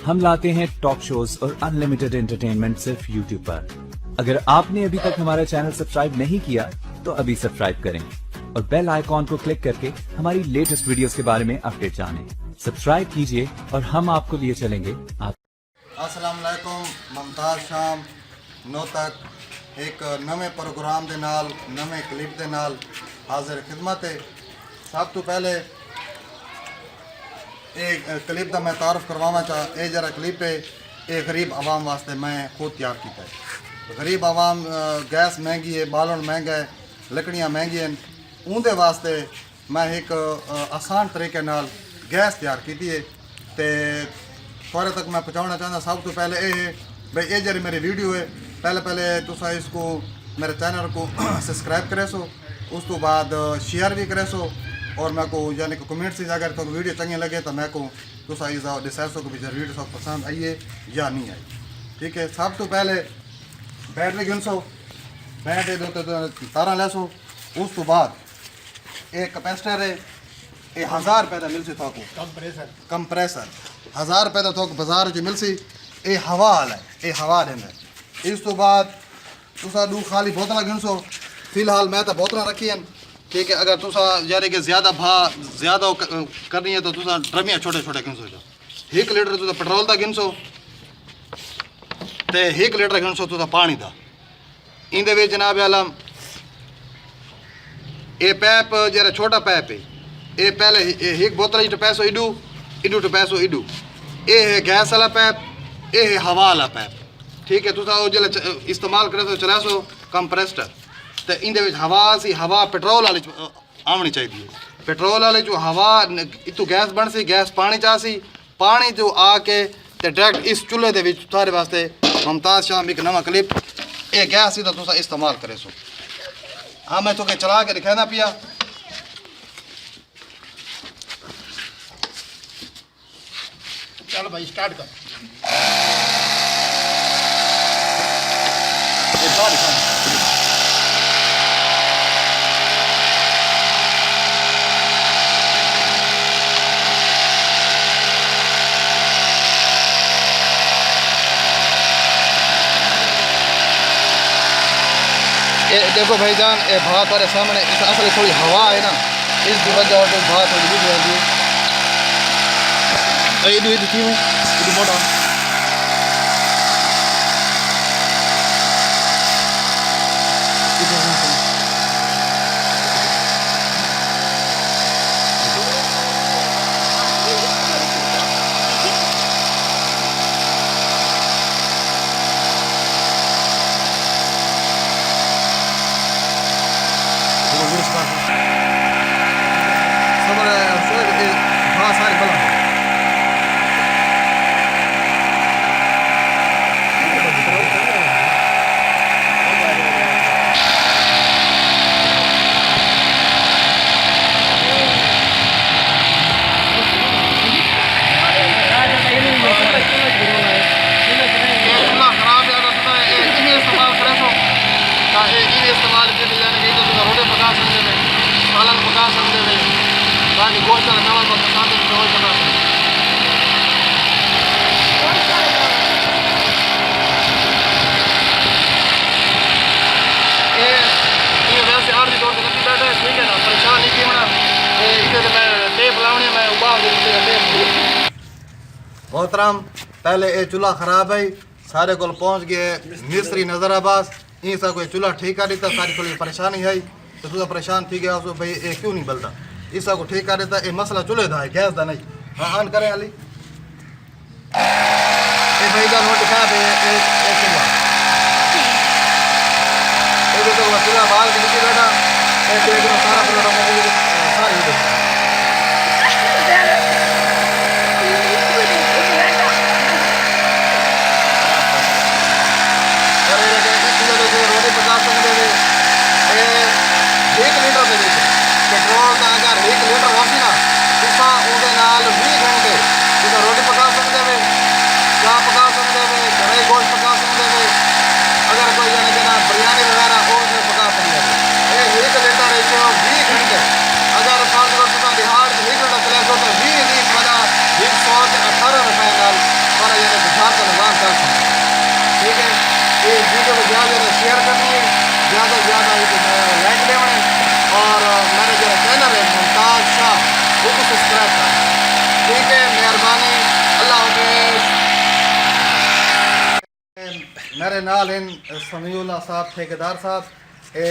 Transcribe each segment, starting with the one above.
हम लाते हैं talk shows और अनलिमिटेड एंटरटेनमेंट सिर्फ यूट्यूब पर। अगर आपने अभी तक हमारा चैनल सब्सक्राइब नहीं किया तो अभी सब्सक्राइब करें और बेल आइकॉन को क्लिक करके हमारी लेटेस्ट वीडियोस के बारे में अपडेट जानें। सब्सक्राइब कीजिए और हम आपको लिए चलेंगे। अस्सलाम वालेकुम, मुमताज शाम नौ तक एक नवे प्रोग्राम के नाल नवे क्लिप के नाल हाजिर खिदमत है। सब तो पहले एक क्लिप का मैं तारफ़ करवाना चाह। ये जरा क्लिप है, ये गरीब आवाम वास्ते मैं खुद तैयार किया है। गरीब आवाम गैस महंगी है, बालन महंगा है, लकड़ियाँ महंगी हैं, उनके वास्ते मैं एक आसान तरीके नाल गैस तैयार की है तो थोड़े तक मैं पहुँचाना चाहता। सब तो पहले ये है भाई, ये जरी मेरी वीडियो है, पहले तुसा इसको मेरे चैनल को सब्सक्राइब करे सो, उस तो बाद शेयर भी करे सो और मैं को यानी कि कमेंट से अगर तो वीडियो चंगी लगे तो मैं को तुसा डिसाइड सो कि वीडियो सब पसंद आई है या नहीं आई। ठीक है, सब तो पहले बैटरी गिन सो, बैटरी दो तारा ले सो, उस तो बाद एक कैपेसिटर है, ये 1000 रुपये का मिल सी थोको कंप्रेसर 1000 रुपये का थोक बाजार जो मिल सी। ये हवा वाला है, ये हवा देना है। इस तो बाद तुसा दो खाली बोतल गिन सो। फिलहाल मैं तो बोतल रखी हैं। ठीक है, अगर तुसा यानी कि ज़्यादा ज़्यादा करनी है तो तुसा ड्रमियाँ छोटे छोटे गिन सो। 1 लीटर तुसा पेट्रोल का गिन सो तो 1 लीटर गिन सो तुसा पानी का। इंदे विच जनाब आलम ये पैप जरा छोटा पैप है, ये पहले एक बोतल टपै सो इडू इडू टपै सो इडू। ये है गैस वाला पैप, ये है हवा वाला पैप। ठीक है, तुसा जो इस्तेमाल करे सो चला सो कंप्रेसर तो इंदे विच हवा सी, हवा पेट्रोल वाली आनी चाहिए। पेट्रोल वाली जो हवा इतों गैस बन सी, गैस पानी चा सी, पानी जो आके तो डायरेक्ट इस चूल्हे दे विच थारे वास्ते मुमताज शाम एक नवा क्लिप ये गैस ही तुसा इस्तेमाल करे सो। हाँ, मैं तो चला के दिखाना पिया। चलो भाई स्टार्ट कर। ये देखो भाईजान, ये भात हमारे सामने इस असल थोड़ी हवा है ना, इस वजह से भात थोड़ी बुझ जाती है। इधर क्यों इधर मोटा हाँ सारी बला बाकी गोश्त का नवा को साथ में हो जाता है। ये वैसे आर्मी तौर पे नहीं बैठा है, ठीक है ना, परेशान नहीं की मना इधर मैं टेप लावने में उबाल दे टेप। मोहतरम, पहले ये चूल्हा खराब है, सारे को पहुंच गए मिस्त्री नजराबाद, ये सब कोई चूल्हा ठीक कर देता, सारी थोड़ी परेशानी है तो तुझा परेशान थी गया उसको भाई ये क्यों नहीं बलता, इस को ठीक कर देता। ये मसला चूल्हे का है, गैस का नहीं। हाँ ऑन करें अली, ये भाई का नोट दिखा दे चूल्हा, ये तो चूल्हा बाल के नीचे बैठा सारा सारी रोटी 50 दे 1 लीटर दे पेट्रोल का अगर 1 लीटर हो सी ना तुसा उहदे नाल 20 घंटे मेरे नाल इन समीउल्ला साहब ठेकेदार साहब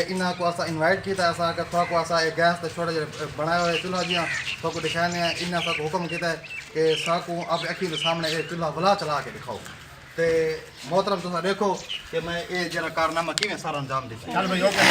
इन्हों को असा इनवाइट किया असा कि थोड़ा को असा गैस तो छोटे बनाए हुए चूल्हा जियां तो को दिखाने हैं इन्हें साकू हुक्म किया है कि साकू अब अखी के सामने ये चूल्हा भला चला के दिखाओ ते मोहतरम तुसा देखो कि मैं ये जरा कारनामा किवें सारा अंजाम दिता चल भाई ओके